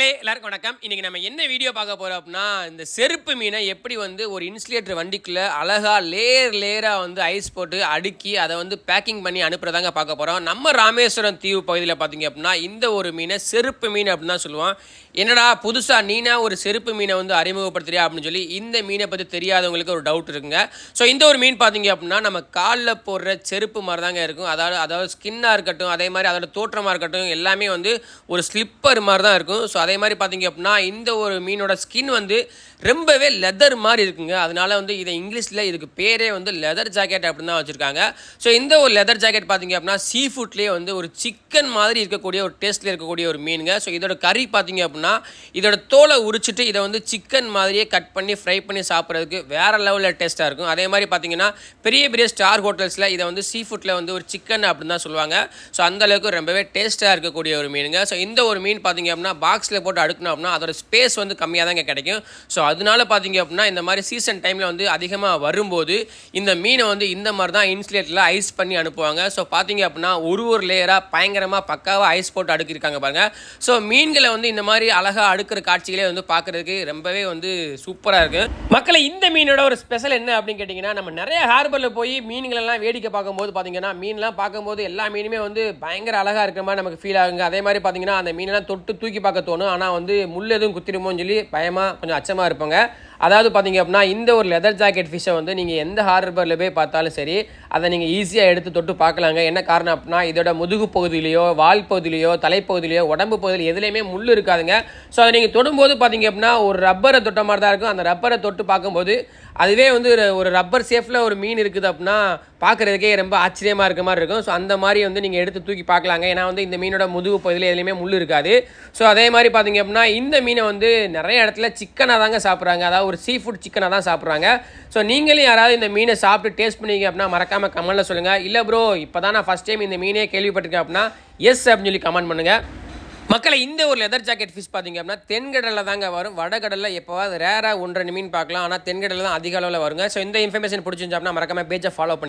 மக்களே எல்லாருக்கும் வணக்கம். இன்னைக்கு நம்ம என்ன வீடியோ பார்க்க போறோம் அப்படின்னா, இந்த செருப்பு மீனை எப்படி வந்து ஒரு இன்சுலேட்டர் வண்டிக்குள்ள அழகா லேயரா வந்து ஐஸ் போட்டு அடுக்கி அதை வந்து பேக்கிங் பண்ணி அனுப்புறதாங்க பார்க்க போறோம். நம்ம ராமேஸ்வரம் தீவு பகுதியில் பார்த்தீங்க அப்படின்னா இந்த ஒரு மீனை செருப்பு மீன் அப்படின்னு தான் சொல்லுவோம். என்னடா புதுசா நீனா ஒரு செருப்பு மீனை வந்து அறிமுகப்படுத்துறியா அப்படின்னு சொல்லி இந்த மீனை பற்றி தெரியாதவங்களுக்கு ஒரு டவுட் இருக்குங்க. ஸோ இந்த ஒரு மீன் பார்த்தீங்க அப்படின்னா நம்ம காலில் போடுற செருப்பு மாதிரி தாங்க இருக்கும். அதாவது ஸ்கின்னாக இருக்கட்டும், அதே மாதிரி அதோட தோற்றமாக இருக்கட்டும், எல்லாமே வந்து ஒரு ஸ்லிப்பர் மாதிரி தான் இருக்கும். ஸோ அதே மாதிரி பார்த்தீங்க அப்படின்னா இந்த ஒரு மீனோட ஸ்கின் வந்து ரொம்பவே லெதர் மாதிரி இருக்குங்க. அதனால வந்து இதை இங்கிலீஷில் இதுக்கு பேரே வந்து லெதர் ஜாக்கெட் அப்படின்னு தான் வச்சுருக்காங்க. ஸோ இந்த ஒரு லெதர் ஜாக்கெட் பார்த்தீங்க அப்படின்னா சீ ஃபுட்லேயே வந்து ஒரு சிக்கன் மாதிரி இருக்கக்கூடிய ஒரு டேஸ்ட்டில் இருக்கக்கூடிய ஒரு மீனுங்க. ஸோ இதோட கறி பார்த்தீங்க அப்படின்னா இதோட தோலை உரிச்சிட்டு இதை வந்து சிக்கன் மாதிரியே கட் பண்ணி ஃப்ரை பண்ணி சாப்பிட்றதுக்கு வேறு லெவலில் டேஸ்ட்டாக இருக்கும். அதே மாதிரி பார்த்தீங்கன்னா பெரிய பெரிய ஸ்டார் ஹோட்டல்ஸில் இதை வந்து சீ ஃபுட்டில் வந்து ஒரு சிக்கன் அப்படின்னு தான் சொல்லுவாங்க. ஸோ அந்தளவுக்கு ரொம்பவே டேஸ்ட்டாக இருக்கக்கூடிய ஒரு மீனுங்க. ஸோ இந்த ஒரு மீன் பார்த்தீங்க அப்படின்னா பாக்ஸில் போட்டு அடுக்கணும் அப்படின்னா அதோட ஸ்பேஸ் வந்து கம்மியாக தாங்க கிடைக்கும். ஸோ அதனால பார்த்தீங்க அப்படின்னா இந்த மாதிரி சீசன் டைமில் வந்து அதிகமாக வரும்போது இந்த மீனை வந்து இந்த மாதிரி தான் இன்சுலேட்டரில் ஐஸ் பண்ணி அனுப்புவாங்க. ஸோ பார்த்தீங்க அப்படின்னா ஒரு லேயராக பயங்கரமாக பக்காவாக ஐஸ் போட்டு அடுக்கியிருக்காங்க பாருங்கள். ஸோ மீன்களை வந்து இந்த மாதிரி அழகாக அடுக்கிற காட்சிகளே வந்து பார்க்குறதுக்கு ரொம்பவே வந்து சூப்பராக இருக்குது. மக்களை இந்த மீனோட ஒரு ஸ்பெஷல் என்ன அப்படின்னு கேட்டிங்கன்னா, நம்ம நிறைய ஹார்பரில் போய் மீன்களெல்லாம் வேடிக்கை பார்க்கும்போது பார்த்தீங்கன்னா மீன்லாம் பார்க்கும்போது எல்லா மீனுமே வந்து பயங்கர அழகாக இருக்கிற மாதிரி நமக்கு ஃபீல் ஆகுங்க. அதே மாதிரி பார்த்தீங்கன்னா அந்த மீனெல்லாம் தொட்டு தூக்கி பார்க்க தோணும். ஆனால் வந்து முள் எதுவும் குத்திருமோன்னு சொல்லி பயமாக கொஞ்சம் அச்சமாக இருப்பாங்க. அதாவது பார்த்தீங்க அப்படின்னா இந்த ஒரு லெதர் ஜாக்கெட் ஃபிஷ்ஷை வந்து நீங்கள் எந்த ஹார்பரில் போய் பார்த்தாலும் சரி அதை நீங்கள் ஈஸியாக எடுத்து தொட்டு பார்க்கலாங்க. என்ன காரணம் அப்படின்னா இதோட முதுகு பகுதியிலையோ வால் பகுதியிலையோ தலைப்பகுதியிலையோ உடம்பு பகுதியில் எதுலேயுமே முள் இருக்காதுங்க. ஸோ அதை நீங்கள் தொடும்போது பார்த்தீங்க அப்படின்னா ஒரு ரப்பரை தொட்ட மாதிரி தான் இருக்கும். அந்த ரப்பரை தொட்டு பார்க்கும்போது அதுவே வந்து ஒரு ரப்பர் சேஃபில் ஒரு மீன் இருக்குது அப்படின்னா பார்க்குறதுக்கே ரொம்ப ஆச்சரியமாக இருக்க மாதிரி இருக்கும். ஸோ அந்த மாதிரி வந்து நீங்கள் எடுத்து தூக்கி பார்க்கலாங்க. ஏன்னா வந்து இந்த மீனோட முதுகு பகுதியில் எதுலேயுமே முள் இருக்காது. ஸோ அதே மாதிரி பார்த்தீங்க அப்படின்னா இந்த மீனை வந்து நிறைய இடத்துல சிக்கனாக தாங்க சாப்பிட்றாங்க. அதாவது ஒரு சீ ஃபுட் சிக்கனாக தான் சாப்பிட்றாங்க. ஸோ நீங்களும் யாராவது இந்த மீனை சாப்பிட்டு டேஸ்ட் பண்ணிங்க அப்படின்னா மறக்காமல் கமெண்ட்டில் சொல்லுங்கள். இல்லை ப்ரோ இப்போ தான் நான் ஃபஸ்ட் டைம் இந்த மீனே கேள்விப்பட்டிருக்கேன் அப்படின்னா எஸ் அப்படின்னு சொல்லி கமெண்ட் பண்ணுங்கள். மக்களை இந்த ஒரு லெதர் ஜாக்கெட் ஃபிஷ் பார்த்தீங்க அப்படின்னா தென்கடலில் தாங்க வரும். வடகடலில் எப்போவாது ரேராக 1-2 மீன் பார்க்கலாம். ஆனால் தென்கடலில் தான் அதிக அளவில் வருங்க. ஸோ இந்த இன்ஃபர்மேஷன் பிடிச்சிருந்துச்சு அப்படின்னா மறக்காம பேஜை ஃபாலோ பண்ணி